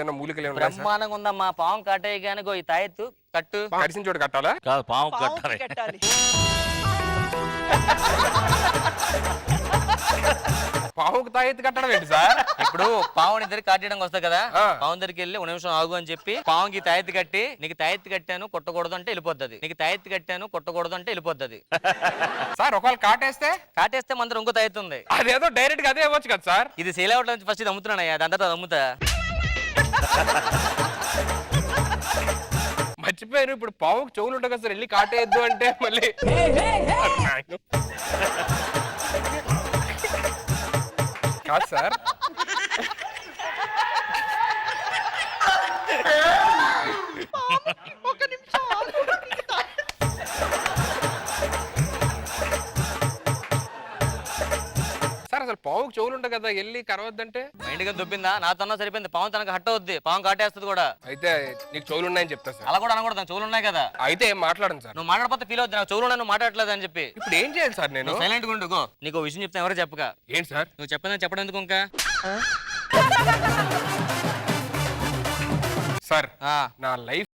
ఏమన్నా మూలికలు ఏమన్నా బ్రహ్మాండంగా ఉందమ్మా. పాము కాటేయగానే ఈ తాయెత్తు కట్టు. కరిసిన చోటు కట్టాలా? కాదు, పాము పావుకి కట్టాలి. కట్టాలి. పావుకు తాయెత్తు కట్టడం ఏంటి సార్? ఇప్పుడు పావుని దగ్గరికి కాటేయడానికి వస్తా కదా, ఆ. పావుని దగ్గరికి వెళ్ళి 1 నిమిషం ఆగు అని చెప్పి పావుకి తాయెత్తు కట్టి, నీకు తాయెత్తు కట్టాను కొట్టకూడదు అంటే వెళ్ళిపోద్ది. నీకు తాయెత్తు కట్టాను కొట్టకూడదు అంటే వెళ్ళిపోద్ది. సార్ ఒకవేళ కాటేస్తే కాటేస్తే మన ఇంకో తాయెత్తు ఉంది. అదేదో డైరెక్ట్ గా అదే ఇవ్వచ్చు కదా సార్? ఇది సేల్ అవడం ఫస్ట్ ఇది అమ్ముతున్నానయ్యా, దాని తర్వాత అది అమ్ముతా. మర్చిపోయారు. ఇప్పుడు పావుకు చెవులు ఉంటాయి కదా సార్, వెళ్ళి కాటేయద్దు అంటే మళ్ళీ కాదు సార్. ఒక నిమిషం ఆగు. సార్ అసలు పావుకు చెవులు ఉంటాయి కదా, వెళ్ళి కరవద్దంటే? మైండ్ గా దొబ్బిందా? నాతో సరిపోయింది. పాము తనకు హట్ అవుద్ది, పాము కాటేస్తుంది కూడా. అయితే నీకు చెవులు ఉన్నాయని చెప్తా సార్. అలా కూడా అనకూడదు, నాకు చెవులు ఉన్నాయి కదా. అయితే ఏం మాట్లాడండి సార్. నువ్వు మాట్లాడకపోతే ఫీల్ అవుద్ది, నాకు చెవులు ఉన్నాయి, నువ్వు మాట్లాడలేదు అని చెప్పి. ఇప్పుడు ఏం చేయాలి సార్ నేను? నువ్వు సైలెంట్ గా ఉండు. గో, నీకు విషయం చెప్తాను, ఎవరు చెప్పక. ఏంటి సార్? నువ్వు చెప్పదని చెప్పడం ఎందుకు ఇంకా? సార్ ఆ, నా లైఫ్